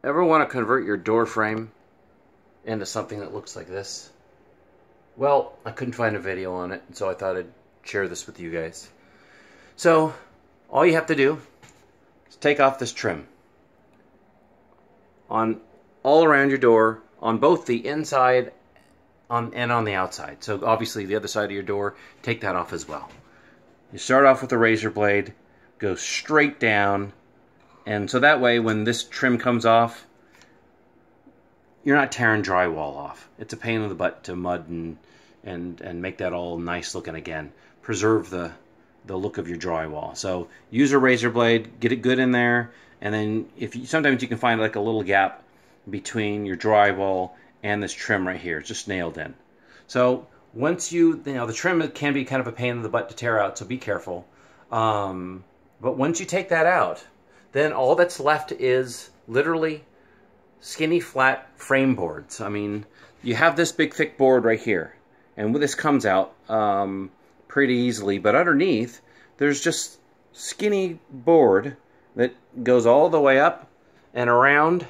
Ever want to convert your door frame into something that looks like this? Well, I couldn't find a video on it, so I thought I'd share this with you guys. So, all you have to do is take off this trim on all around your door, on both the inside and on the outside. So obviously the other side of your door, take that off as well. You start off with a razor blade, go straight down, and so that way when this trim comes off, you're not tearing drywall off. It's a pain in the butt to mud and make that all nice looking again. Preserve the look of your drywall. So use a razor blade, get it good in there, and then sometimes you can find like a little gap between your drywall and this trim right here. It's just nailed in. So once the trim can be kind of a pain in the butt to tear out, so be careful. But once you take that out, then all that's left is literally skinny flat frame boards. I mean, you have this big thick board right here, and this comes out pretty easily, but underneath there's just skinny board that goes all the way up and around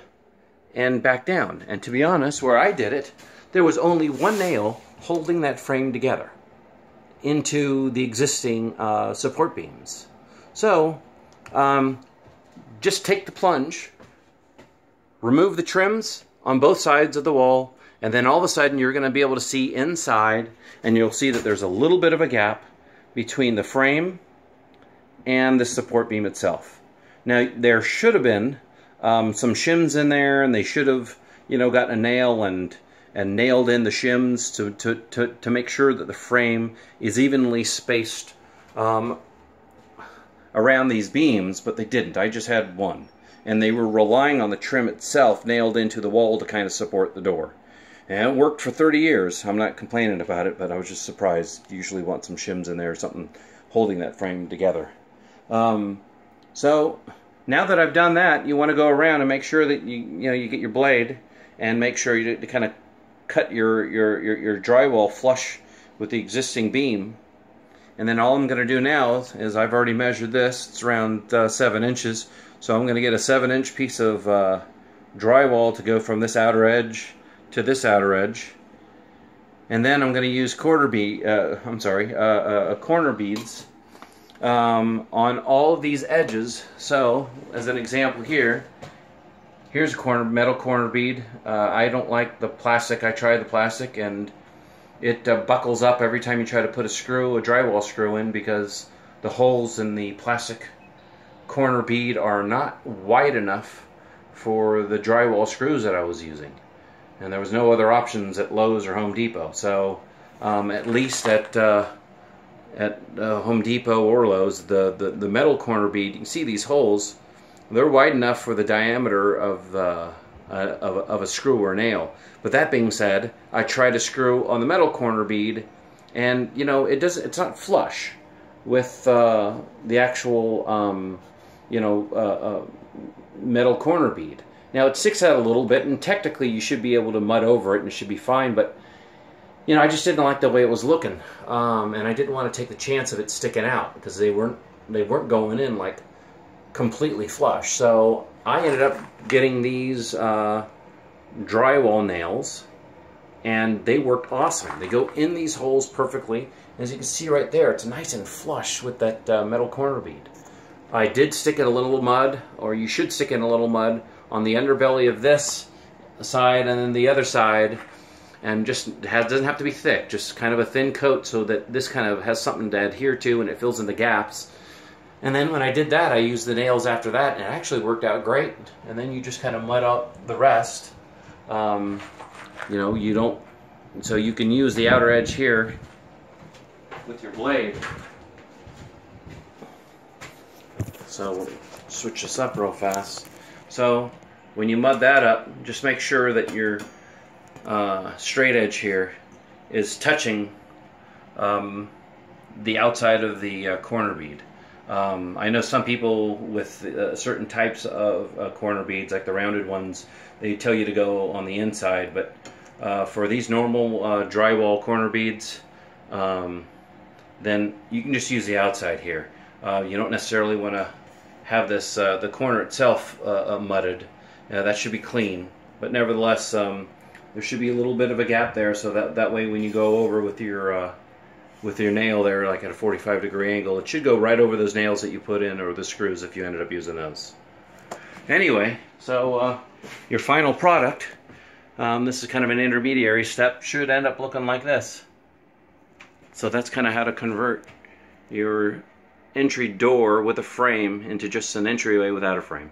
and back down. And to be honest, where I did it, there was only one nail holding that frame together into the existing support beams. So just take the plunge, remove the trims on both sides of the wall, and then all of a sudden you're going to be able to see inside, and you'll see that there's a little bit of a gap between the frame and the support beam itself. Now there should have been some shims in there, and they should have, gotten a nail and nailed in the shims to make sure that the frame is evenly spaced around these beams, but they didn't. I just had one, and they were relying on the trim itself nailed into the wall to kind of support the door. And it worked for 30 years. I'm not complaining about it, but I was just surprised. You usually want some shims in there or something holding that frame together. So now that I've done that, you want to go around and make sure that you get your blade and make sure you kind of cut your drywall flush with the existing beam. And then all I'm going to do now is I've already measured this. It's around 7 inches. So I'm going to get a 7-inch piece of drywall to go from this outer edge to this outer edge. And then I'm going to use corner beads on all of these edges. So, as an example here, here's a metal corner bead. I don't like the plastic. I tried the plastic, and it buckles up every time you try to put a drywall screw in, because the holes in the plastic corner bead are not wide enough for the drywall screws that I was using. And there was no other options at Lowe's or Home Depot. So at least at Home Depot or Lowe's, the metal corner bead, you can see these holes, they're wide enough for the diameter of a screw or nail. But that being said, I tried a screw on the metal corner bead, and it's not flush with the actual metal corner bead. Now it sticks out a little bit, and technically you should be able to mud over it and it should be fine, but I just didn't like the way it was looking, and I didn't want to take the chance of it sticking out, because they weren't going in like completely flush. So I ended up getting these drywall nails, and they worked awesome. They go in these holes perfectly. As you can see right there, it's nice and flush with that metal corner bead. I did stick in a little mud, or you should stick in a little mud, on the underbelly of this side and then the other side, and doesn't have to be thick, just kind of a thin coat so that this kind of has something to adhere to and it fills in the gaps. And then when I did that, I used the nails after that, and it actually worked out great. And then you just kind of mud out the rest. So you can use the outer edge here with your blade. So we'll switch this up real fast. So when you mud that up, just make sure that your straight edge here is touching the outside of the corner bead. I know some people with certain types of corner beads, like the rounded ones, they tell you to go on the inside, but for these normal drywall corner beads, then you can just use the outside here. You don't necessarily want to have this the corner itself mudded. That should be clean, but nevertheless, there should be a little bit of a gap there, so that way when you go over with your nail there, like at a 45-degree angle, it should go right over those nails that you put in, or the screws if you ended up using those. Anyway, so your final product, this is kind of an intermediary step, should end up looking like this. So that's kind of how to convert your entry door with a frame into just an entryway without a frame.